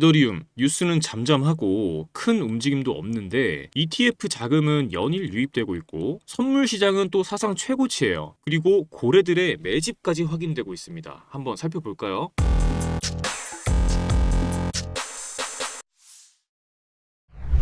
이더리움 뉴스는 잠잠하고 큰 움직임도 없는데 ETF 자금은 연일 유입되고 있고 선물 시장은 또 사상 최고치예요. 그리고 고래들의 매집까지 확인되고 있습니다. 한번 살펴볼까요?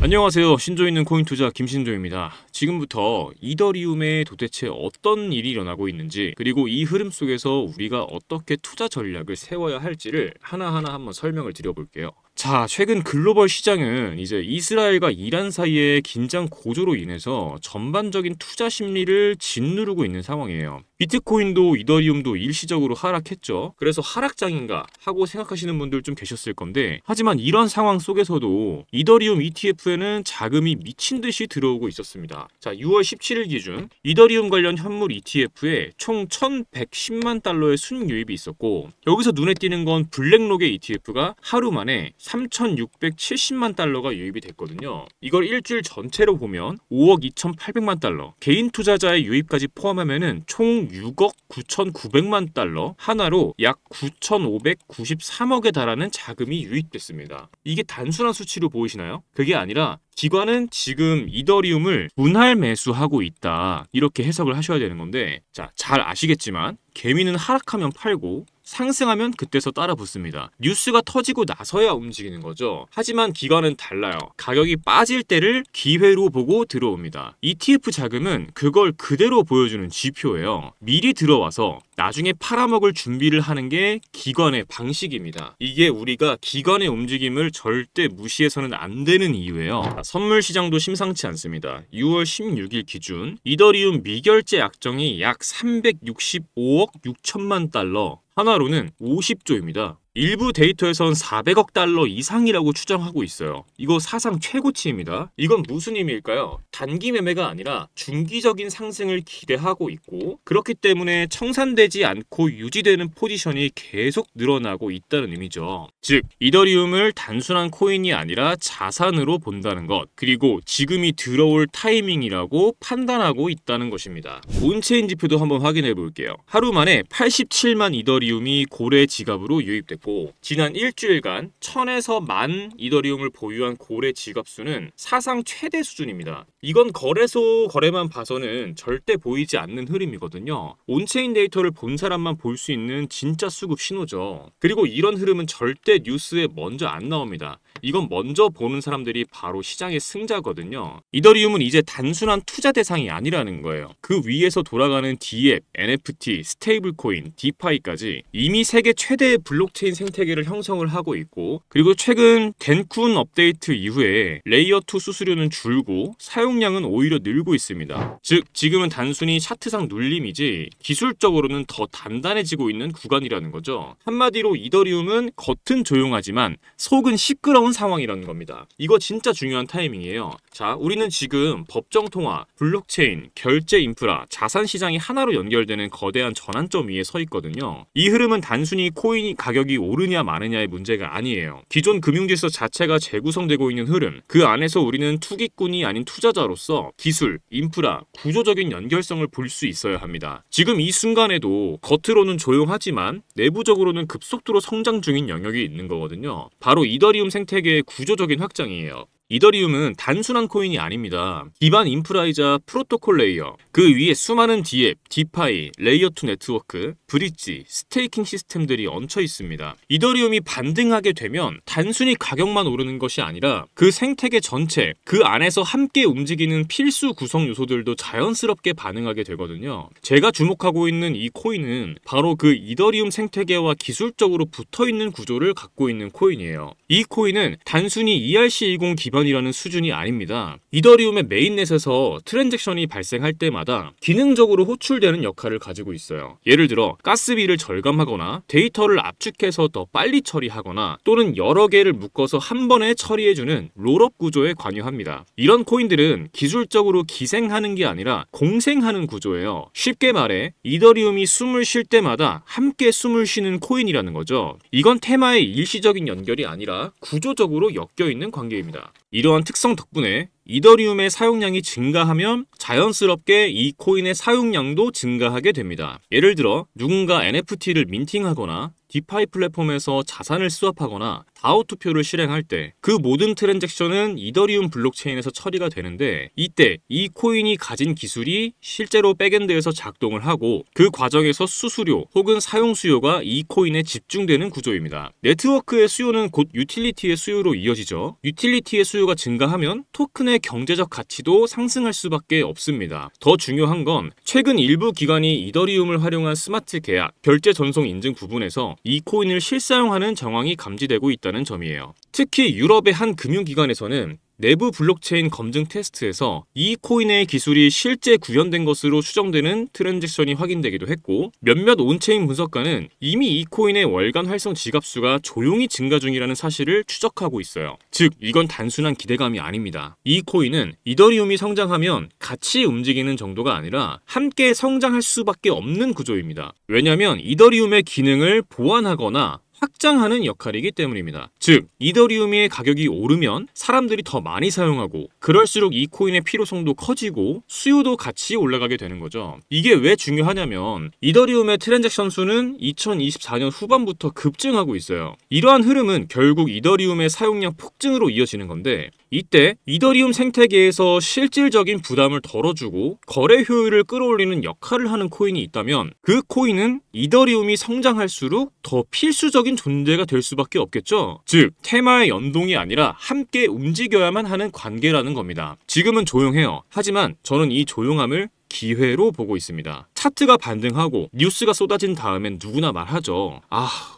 안녕하세요. 신조 있는 코인 투자 김신조입니다. 지금부터 이더리움에 도대체 어떤 일이 일어나고 있는지, 그리고 이 흐름 속에서 우리가 어떻게 투자 전략을 세워야 할지를 하나하나 한번 설명을 드려볼게요. 자, 최근 글로벌 시장은 이제 이스라엘과 이란 사이의 긴장 고조로 인해서 전반적인 투자 심리를 짓누르고 있는 상황이에요. 비트코인도 이더리움도 일시적으로 하락했죠. 그래서 하락장인가 하고 생각하시는 분들 좀 계셨을 건데, 하지만 이런 상황 속에서도 이더리움 ETF에는 자금이 미친 듯이 들어오고 있었습니다. 자, 6월 17일 기준 이더리움 관련 현물 ETF에 총 1110만 달러의 순유입이 있었고, 여기서 눈에 띄는 건 블랙록의 ETF가 하루 만에 3,670만 달러가 유입이 됐거든요. 이걸 일주일 전체로 보면 5억 2,800만 달러, 개인 투자자의 유입까지 포함하면은 총 6억 9,900만 달러, 하나로 약 9,593억에 달하는 자금이 유입됐습니다. 이게 단순한 수치로 보이시나요? 그게 아니라 기관은 지금 이더리움을 분할 매수하고 있다, 이렇게 해석을 하셔야 되는 건데, 자, 잘 아시겠지만 개미는 하락하면 팔고 상승하면 그때서 따라 붙습니다. 뉴스가 터지고 나서야 움직이는 거죠. 하지만 기관은 달라요. 가격이 빠질 때를 기회로 보고 들어옵니다. ETF 자금은 그걸 그대로 보여주는 지표예요. 미리 들어와서 나중에 팔아먹을 준비를 하는 게 기관의 방식입니다. 이게 우리가 기관의 움직임을 절대 무시해서는 안 되는 이유예요. 선물 시장도 심상치 않습니다. 6월 16일 기준 이더리움 미결제 약정이 약 365억 6천만 달러, 하나로는 50조입니다. 일부 데이터에선 400억 달러 이상이라고 추정하고 있어요. 이거 사상 최고치입니다. 이건 무슨 의미일까요? 단기 매매가 아니라 중기적인 상승을 기대하고 있고, 그렇기 때문에 청산되지 않고 유지되는 포지션이 계속 늘어나고 있다는 의미죠. 즉, 이더리움을 단순한 코인이 아니라 자산으로 본다는 것, 그리고 지금이 들어올 타이밍이라고 판단하고 있다는 것입니다. 온체인 지표도 한번 확인해 볼게요. 하루 만에 87만 이더리움이 고래 지갑으로 유입됐고, 지난 일주일간 1000에서 10,000 이더리움을 보유한 고래 지갑 수는 사상 최대 수준입니다. 이건 거래소 거래만 봐서는 절대 보이지 않는 흐름이거든요. 온체인 데이터를 본 사람만 볼 수 있는 진짜 수급 신호죠. 그리고 이런 흐름은 절대 뉴스에 먼저 안 나옵니다. 이건 먼저 보는 사람들이 바로 시장의 승자거든요. 이더리움은 이제 단순한 투자 대상이 아니라는 거예요. 그 위에서 돌아가는 DApp, NFT, 스테이블 코인, 디파이까지 이미 세계 최대의 블록체인 생태계를 형성을 하고 있고, 그리고 최근 덴쿤 업데이트 이후에 레이어2 수수료는 줄고 사용량은 오히려 늘고 있습니다. 즉, 지금은 단순히 차트상 눌림이지 기술적으로는 더 단단해지고 있는 구간이라는 거죠. 한마디로 이더리움은 겉은 조용하지만 속은 시끄러운 상황이라는 겁니다. 이거 진짜 중요한 타이밍이에요. 자, 우리는 지금 법정 통화, 블록체인, 결제 인프라, 자산 시장이 하나로 연결되는 거대한 전환점 위에 서 있거든요. 이 흐름은 단순히 코인 가격이 오르냐 마느냐의 문제가 아니에요. 기존 금융질서 자체가 재구성되고 있는 흐름, 그 안에서 우리는 투기꾼이 아닌 투자자로서 기술, 인프라, 구조적인 연결성을 볼 수 있어야 합니다. 지금 이 순간에도 겉으로는 조용하지만 내부적으로는 급속도로 성장 중인 영역이 있는 거거든요. 바로 이더리움 생태계의 구조적인 확장이에요. 이더리움은 단순한 코인이 아닙니다. 기반 인프라이자 프로토콜 레이어, 그 위에 수많은 DApp, 디파이, 레이어2 네트워크, 브릿지, 스테이킹 시스템들이 얹혀 있습니다. 이더리움이 반등하게 되면 단순히 가격만 오르는 것이 아니라 그 생태계 전체, 그 안에서 함께 움직이는 필수 구성 요소들도 자연스럽게 반응하게 되거든요. 제가 주목하고 있는 이 코인은 바로 그 이더리움 생태계와 기술적으로 붙어있는 구조를 갖고 있는 코인이에요. 이 코인은 단순히 ERC20 기반이라는 수준이 아닙니다. 이더리움의 메인넷에서 트랜잭션이 발생할 때마다 기능적으로 호출되는 역할을 가지고 있어요. 예를 들어 가스비를 절감하거나 데이터를 압축해서 더 빨리 처리하거나, 또는 여러 개를 묶어서 한 번에 처리해주는 롤업 구조에 관여합니다. 이런 코인들은 기술적으로 기생하는 게 아니라 공생하는 구조예요. 쉽게 말해 이더리움이 숨을 쉴 때마다 함께 숨을 쉬는 코인이라는 거죠. 이건 테마의 일시적인 연결이 아니라 구조적으로 엮여있는 관계입니다. 이러한 특성 덕분에 이더리움의 사용량이 증가하면 자연스럽게 이 코인의 사용량도 증가하게 됩니다. 예를 들어 누군가 NFT를 민팅하거나 디파이 플랫폼에서 자산을 스왑하거나 다오 투표를 실행할 때 그 모든 트랜잭션은 이더리움 블록체인에서 처리가 되는데, 이때 이 코인이 가진 기술이 실제로 백엔드에서 작동을 하고 그 과정에서 수수료 혹은 사용 수요가 이 코인에 집중되는 구조입니다. 네트워크의 수요는 곧 유틸리티의 수요로 이어지죠. 유틸리티의 수요가 증가하면 토큰의 경제적 가치도 상승할 수밖에 없습니다. 더 중요한 건 최근 일부 기관이 이더리움을 활용한 스마트 계약, 결제 전송 인증 부분에서 이 코인을 실사용하는 정황이 감지되고 있다는 점이에요. 특히 유럽의 한 금융기관에서는 내부 블록체인 검증 테스트에서 이 코인의 기술이 실제 구현된 것으로 추정되는 트랜잭션이 확인되기도 했고, 몇몇 온체인 분석가는 이미 이 코인의 월간 활성 지갑수가 조용히 증가 중이라는 사실을 추적하고 있어요. 즉, 이건 단순한 기대감이 아닙니다. 이 코인은 이더리움이 성장하면 같이 움직이는 정도가 아니라 함께 성장할 수밖에 없는 구조입니다. 왜냐하면 이더리움의 기능을 보완하거나 확장하는 역할이기 때문입니다. 즉, 이더리움의 가격이 오르면 사람들이 더 많이 사용하고, 그럴수록 이 코인의 필요성도 커지고 수요도 같이 올라가게 되는 거죠. 이게 왜 중요하냐면 이더리움의 트랜잭션 수는 2024년 후반부터 급증하고 있어요. 이러한 흐름은 결국 이더리움의 사용량 폭증으로 이어지는 건데, 이때 이더리움 생태계에서 실질적인 부담을 덜어주고 거래 효율을 끌어올리는 역할을 하는 코인이 있다면, 그 코인은 이더리움이 성장할수록 더 필수적인 존재가 될 수밖에 없겠죠. 즉, 테마의 연동이 아니라 함께 움직여야만 하는 관계라는 겁니다. 지금은 조용해요. 하지만 저는 이 조용함을 기회로 보고 있습니다. 차트가 반등하고 뉴스가 쏟아진 다음엔 누구나 말하죠.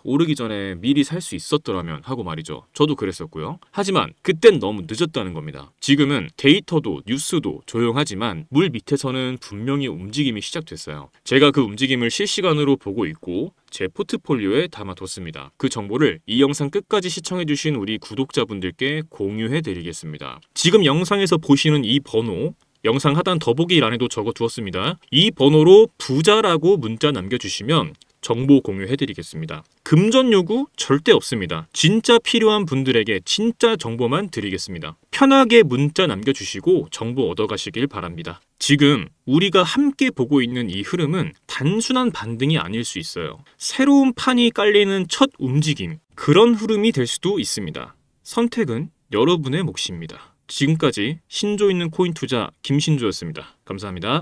오르기 전에 미리 살 수 있었더라면 하고 말이죠. 저도 그랬었고요. 하지만 그땐 너무 늦었다는 겁니다. 지금은 데이터도 뉴스도 조용하지만 물 밑에서는 분명히 움직임이 시작됐어요. 제가 그 움직임을 실시간으로 보고 있고 제 포트폴리오에 담아뒀습니다. 그 정보를 이 영상 끝까지 시청해주신 우리 구독자분들께 공유해드리겠습니다. 지금 영상에서 보시는 이 번호, 영상 하단 더보기란에도 적어두었습니다. 이 번호로 부자라고 문자 남겨주시면 정보 공유해드리겠습니다. 금전 요구 절대 없습니다. 진짜 필요한 분들에게 진짜 정보만 드리겠습니다. 편하게 문자 남겨주시고 정보 얻어가시길 바랍니다. 지금 우리가 함께 보고 있는 이 흐름은 단순한 반등이 아닐 수 있어요. 새로운 판이 깔리는 첫 움직임, 그런 흐름이 될 수도 있습니다. 선택은 여러분의 몫입니다. 지금까지 신조 있는 코인 투자 김신조였습니다. 감사합니다.